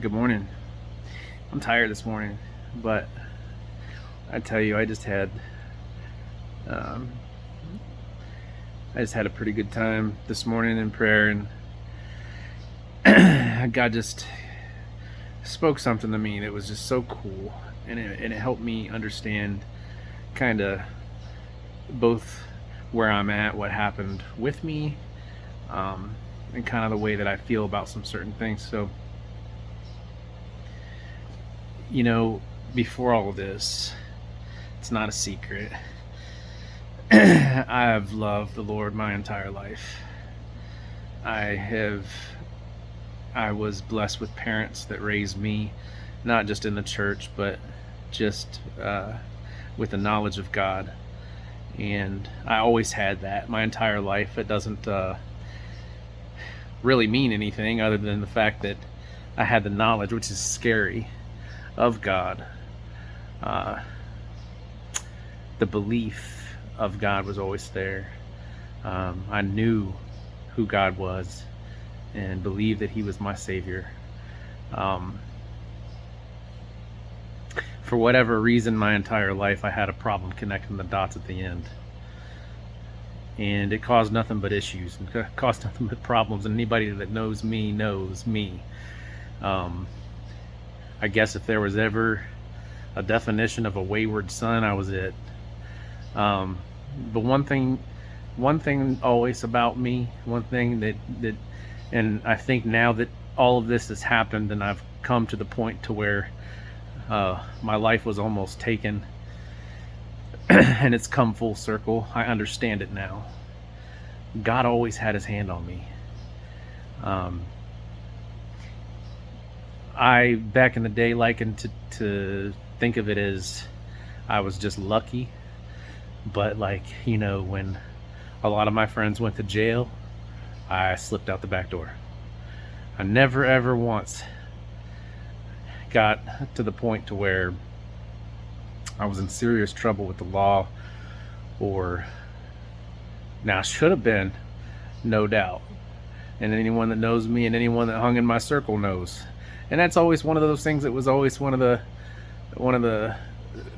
Good morning. I'm tired this morning, but I tell you, um, I just had a pretty good time this morning in prayer, and God just spoke something to me that was just so cool, and it helped me understand kind of both where I'm at, what happened with me, um, and kind of the way that I feel about some certain things. So, you know, before all of this, it's not a secret. I have loved the Lord my entire life. I have I was blessed with parents that raised me, not just in the church, but just with the knowledge of God. And I always had that my entire life. It doesn't really mean anything other than the fact that I had the knowledge, which is scary, of God. Uh, the belief of God was always there. I knew who God was and believed that He was my Savior. Um, for whatever reason, my entire life, I had a problem connecting the dots at the end. And it caused nothing but issues and caused nothing but problems. And anybody that knows me knows me. Um, I guess if there was ever a definition of a wayward son, I was it. But one thing always about me, one thing that, and I think now that all of this has happened, and I've come to the point to where my life was almost taken, and it's come full circle. I understand it now. God always had His hand on me. Um, I back in the day likened to think of it as I was just lucky, but like when a lot of my friends went to jail, I slipped out the back door. I never ever once got to the point to where I was in serious trouble with the law, or now should have been, no doubt. And anyone that knows me and anyone that hung in my circle knows. And that's always one of those things that was always one of the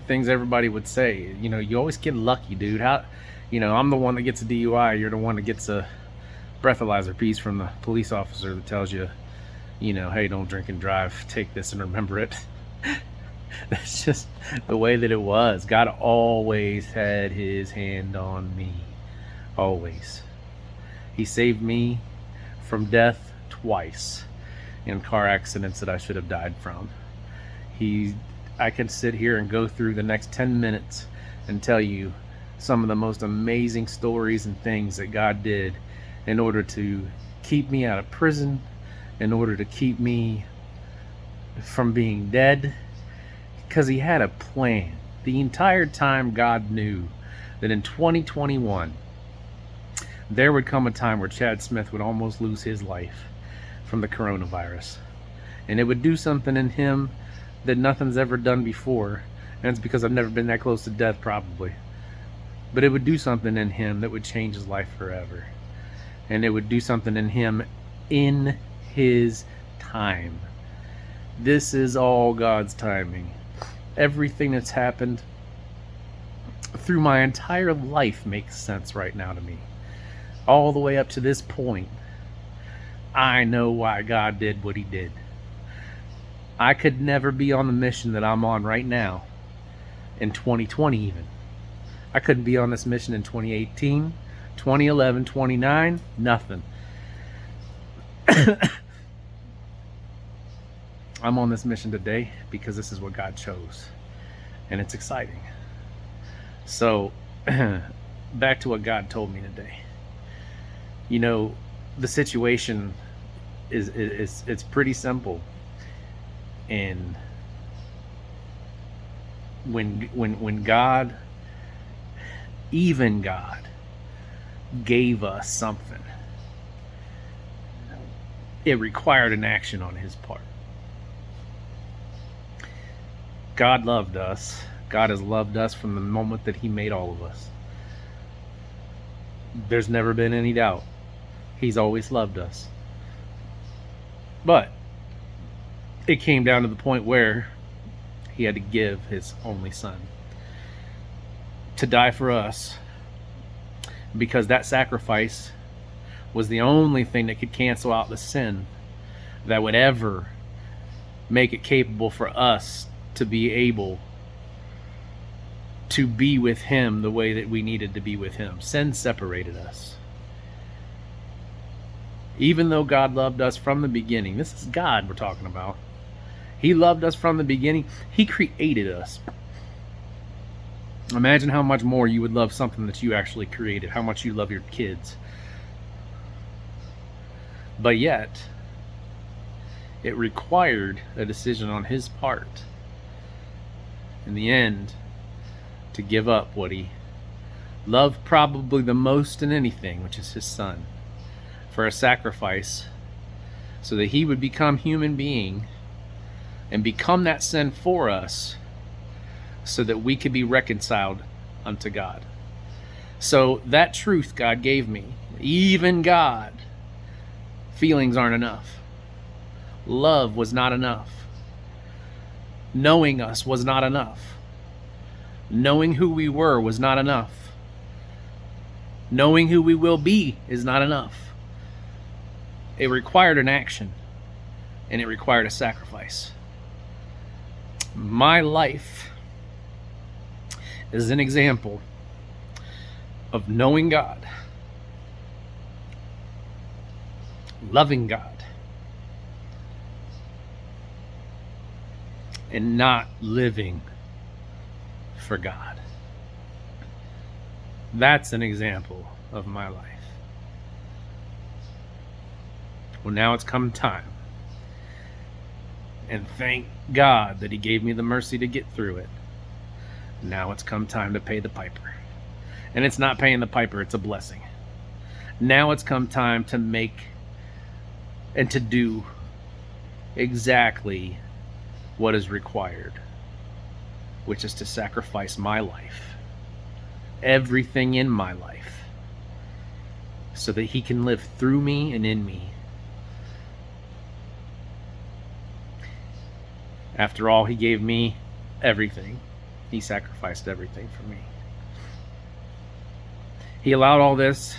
things everybody would say. You always get lucky, dude. I'm the one that gets a DUI. You're the one that gets a breathalyzer piece from the police officer that tells you, hey, don't drink and drive. Take this and remember it. That's just the way that it was. God always had His hand on me. Always. He saved me from death twice in car accidents that I should have died from. I can sit here and go through the next 10 minutes and tell you some of the most amazing stories and things that God did in order to keep me out of prison, in order to keep me from being dead, because He had a plan. The entire time God knew that in 2021 there would come a time where Chad Smith would almost lose his life from the coronavirus, and it would do something in him that nothing's ever done before. And it's because I've never been that close to death, probably, but it would do something in him that would change his life forever. And it would do something in him in His time. This is all God's timing. Everything that's happened through my entire life makes sense right now to me. All the way up to this point, I know why God did what He did. I could never be on the mission that I'm on right now in 2020 even. I couldn't be on this mission in 2018, 2011, 29, nothing. I'm on this mission today because this is what God chose, and it's exciting. So, back to what God told me today. The situation is it's pretty simple. And when God, even God, gave us something, it required an action on His part. God loved us. God has loved us from the moment that He made all of us. There's never been any doubt. He's always loved us. But it came down to the point where he had to give his only son to die for us, because that sacrifice was the only thing that could cancel out the sin that would ever make it capable for us to be able to be with him the way that we needed to be with him. Sin separated us. Even though God loved us from the beginning, this is God we're talking about. He loved us from the beginning. He created us. Imagine how much more you would love something that you actually created, how much you love your kids. But yet, it required a decision on his part, in the end, to give up what he loved probably the most in anything, which is his son, for a sacrifice, so that he would become human being and become that sin for us, so that we could be reconciled unto God. So that truth God gave me, even God, feelings aren't enough. Love was not enough. Knowing us was not enough. Knowing who we were was not enough. Knowing who we will be is not enough. It required an action, and it required a sacrifice. My life is an example of knowing God, loving God, and not living for God. That's an example of my life. Well, now it's come time. And thank God that he gave me the mercy to get through it. Now it's come time to pay the piper. And it's not paying the piper, it's a blessing. Now it's come time to make and to do exactly what is required, which is to sacrifice my life, everything in my life, so that he can live through me and in me. After all, he gave me everything. He sacrificed everything for me. He allowed all this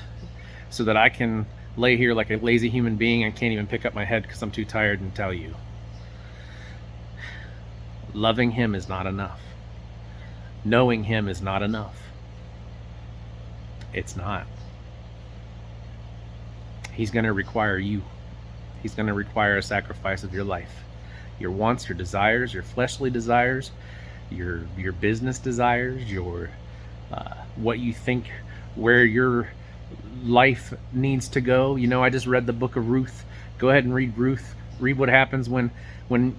so that I can lay here like a lazy human being and can't even pick up my head because I'm too tired and tell you. Loving him is not enough. Knowing him is not enough. It's not. He's going to require you. He's going to require a sacrifice of your life. Your wants, your desires, your fleshly desires, your business desires, your what you think, where your life needs to go. You know, I just read the book of Ruth. Go ahead and read Ruth. Read what happens when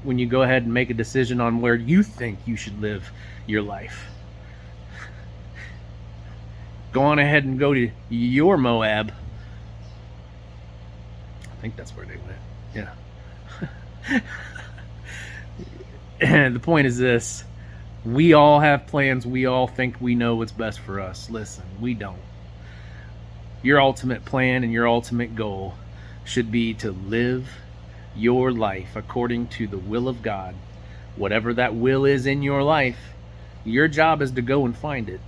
you go ahead and make a decision on where you think you should live your life. Go on ahead and go to your Moab. I think that's where they went. Yeah. And the point is this: we all have plans. We all think we know what's best for us. Listen, we don't. Your ultimate plan and your ultimate goal should be to live your life according to the will of God. Whatever that will is in your life, your job is to go and find it.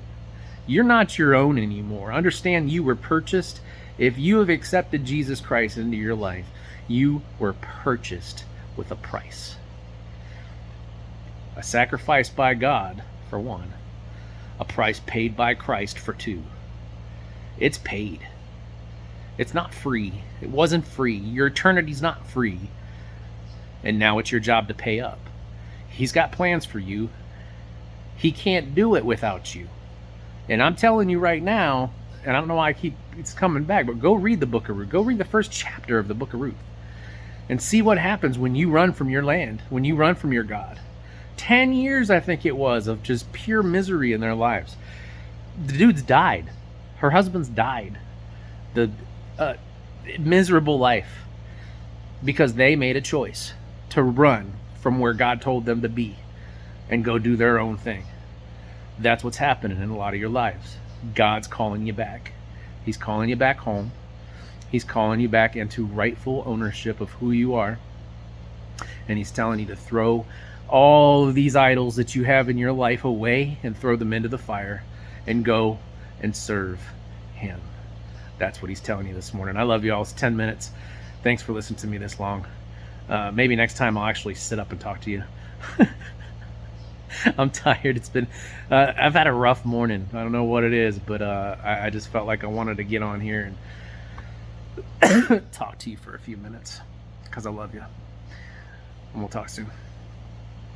You're not your own anymore. Understand, you were purchased. If you have accepted Jesus Christ into your life, you were purchased with a price. A sacrifice by God, for one. A price paid by Christ, for two. It's paid. It's not free. It wasn't free. Your eternity's not free. And now it's your job to pay up. He's got plans for you. He can't do it without you. And I'm telling you right now, and I don't know why it's coming back, but go read the book of Ruth. Go read the first chapter of the book of Ruth. And see what happens when you run from your land, when you run from your God. 10 years, I think it was, of just pure misery in their lives. The dude's died. Her husband's died. The miserable life. Because they made a choice to run from where God told them to be and go do their own thing. That's what's happening in a lot of your lives. God's calling you back. He's calling you back home. He's calling you back into rightful ownership of who you are. And he's telling you to throw all of these idols that you have in your life away and throw them into the fire and go and serve him. That's what he's telling you this morning. I love you all. It's 10 minutes. Thanks for listening to me this long. Maybe next time I'll actually sit up and talk to you. I'm tired. It's been, I've had a rough morning. I don't know what it is, but I just felt like I wanted to get on here and talk to you for a few minutes because I love you. And we'll talk soon.